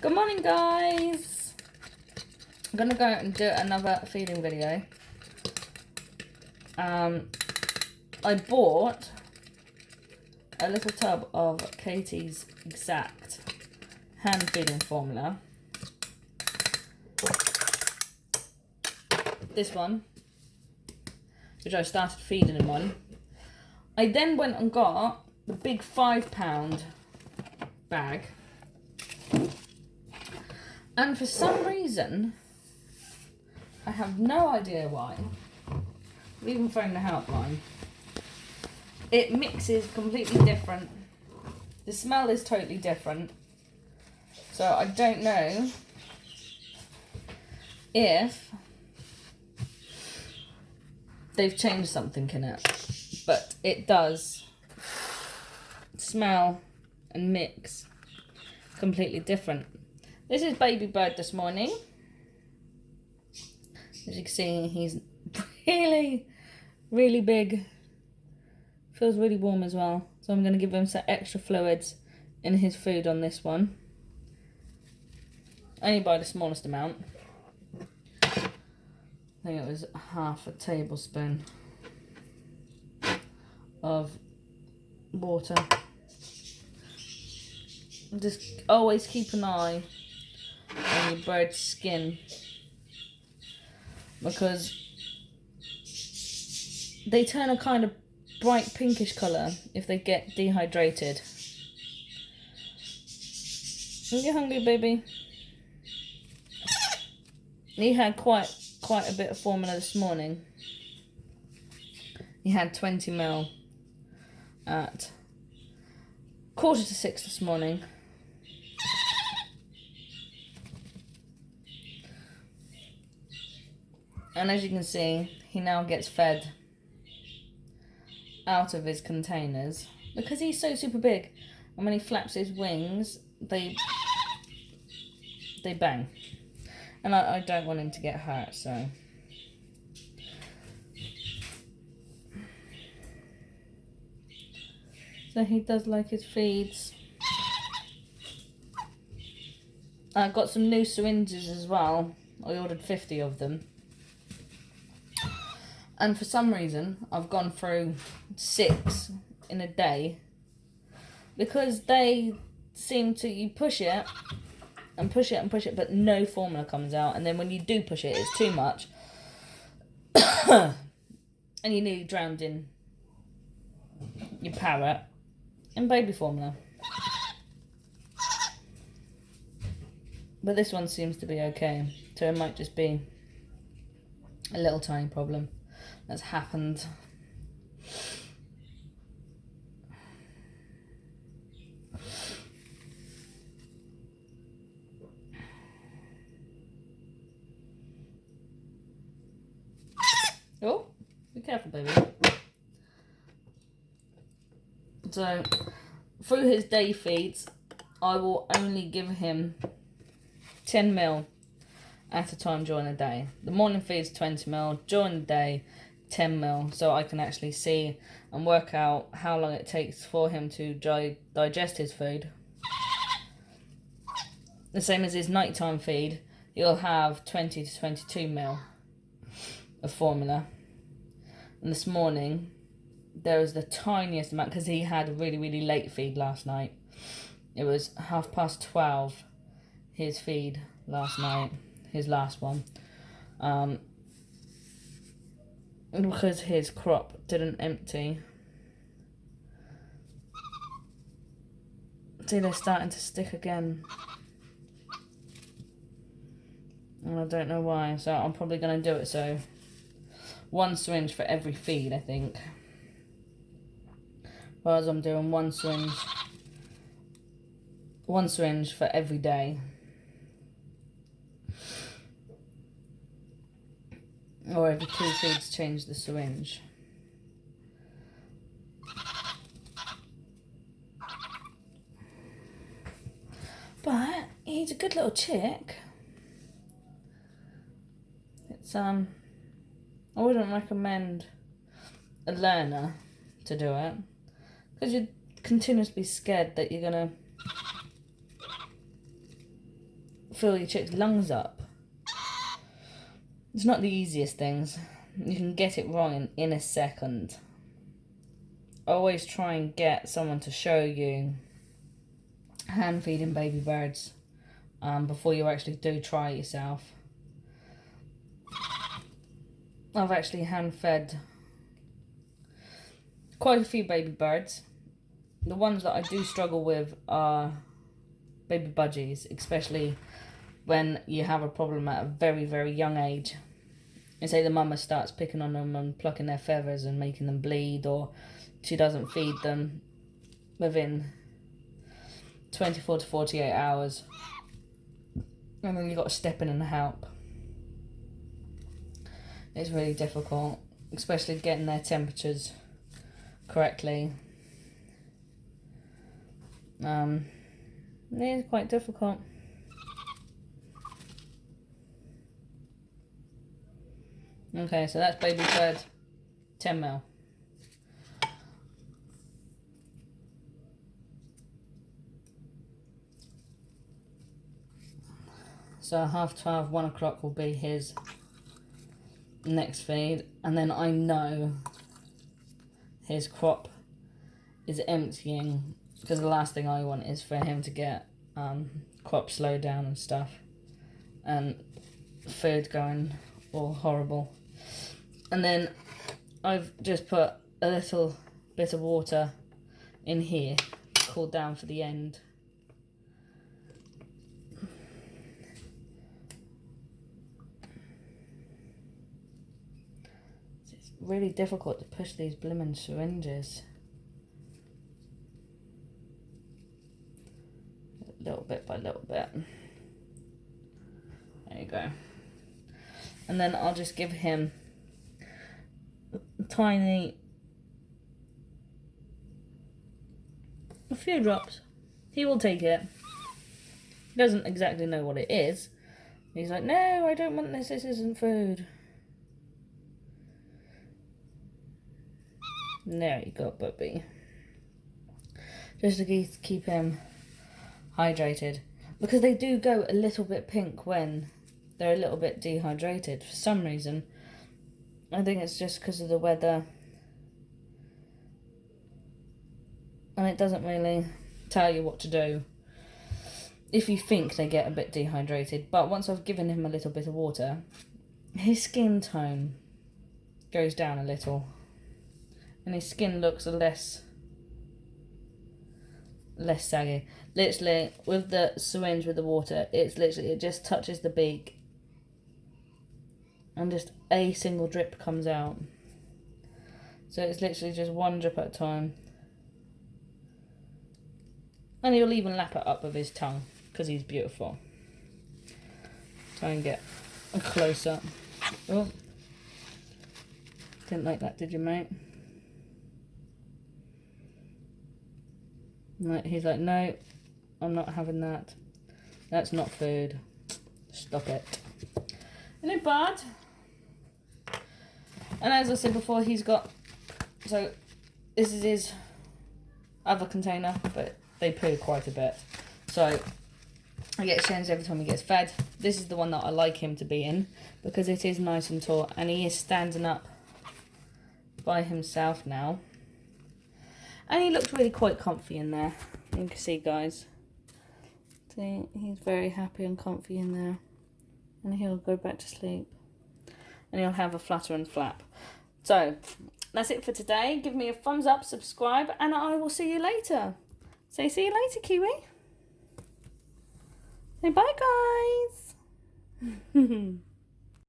Good morning, guys. I'm gonna go and do another feeding video. I bought a little tub of Katie's Exact hand feeding formula. This one, which I started feeding him on. I then went and got the big £5 bag. And for some reason, I have no idea why, I've even phoned the helpline, it mixes completely different. The smell is totally different. So I don't know if they've changed something in it, but it does smell and mix completely different. This is Baby Bird this morning. As you can see, he's really, really big. Feels really warm as well. So I'm going to give him some extra fluids in his food on this one. Only by the smallest amount. I think it was half a tablespoon of water. Just always keep an eye on your bird's skin, because they turn a kind of bright pinkish colour if they get dehydrated. Are you hungry, baby? He had quite a bit of formula this morning. He had 20 ml at 5:45 this morning. And as you can see, he now gets fed out of his containers because he's so super big, and when he flaps his wings, they bang. And I don't want him to get hurt, so he does like his feeds. I got some new syringes as well. I ordered 50 of them. And for some reason, I've gone through 6 in a day, because they seem to, you push it and push it and push it, but no formula comes out. And then when you do push it, it's too much. And you're nearly drowned in your parrot and baby formula. But this one seems to be okay. So it might just be a little tiny problem that's happened. Oh, be careful, baby. So, through his day feeds, I will only give him 10 ml at a time during the day. The morning feed's 20 ml, during the day 10 ml, so I can actually see and work out how long it takes for him to digest his food. The same as his nighttime feed, he'll have 20 to 22 ml of formula. And this morning there was the tiniest amount, because he had a really, really late feed last night. It was 12:30 his feed last night, his last one, because his crop didn't empty. See, they're starting to stick again, and I don't know why, so I'm probably going to do it so 1 syringe for every feed, I think. Whereas I'm doing one syringe for every day. Or every 2 feeds change the syringe. But he's a good little chick. It's I wouldn't recommend a learner to do it, because you'd continuously be scared that you're gonna fill your chick's lungs up. It's not the easiest things. You can get it wrong in a second. Always try and get someone to show you hand feeding baby birds before you actually do try it yourself. I've actually hand fed quite a few baby birds. The ones that I do struggle with are baby budgies, especially when you have a problem at a very, very young age. And say the mama starts picking on them and plucking their feathers and making them bleed, or she doesn't feed them within 24 to 48 hours. And then you've got to step in and help. It's really difficult, especially getting their temperatures correctly. It is quite difficult. Okay, so that's baby bird 10 mil. So 12:30, 1 o'clock will be his next feed, and then I know his crop is emptying, because the last thing I want is for him to get crop slowed down and stuff, and food going all horrible. And then I've just put a little bit of water in here, cooled down for the end. It's really difficult to push these blimmin' syringes. Little bit by little bit. There you go. And then I'll just give him a few drops. He will take it. He doesn't exactly know what it is. He's like, no, I don't want this. This isn't food. There you go, puppy. Just to keep him hydrated. Because they do go a little bit pink when they're a little bit dehydrated for some reason. I think it's just because of the weather. And it doesn't really tell you what to do if you think they get a bit dehydrated. But once I've given him a little bit of water, his skin tone goes down a little. And his skin looks less saggy. Literally, with the syringe with the water, it just touches the beak. And just a single drip comes out. So it's literally just one drip at a time. And he'll even lap it up with his tongue, because he's beautiful. Try and get a close up. Oh. Didn't like that, did you, mate? Right, he's like, no, I'm not having that. That's not food. Stop it. Isn't it bad? And as I said before, he's got... So, this is his other container, but they poo quite a bit. So, I get changed every time he gets fed. This is the one that I like him to be in, because it is nice and tall, and he is standing up by himself now. And he looked really quite comfy in there. You can see, guys. See, he's very happy and comfy in there. And he'll go back to sleep. And he'll have a flutter and flap. So, that's it for today. Give me a thumbs up, subscribe, and I will see you later. Say see you later, Kiwi. Say bye, guys.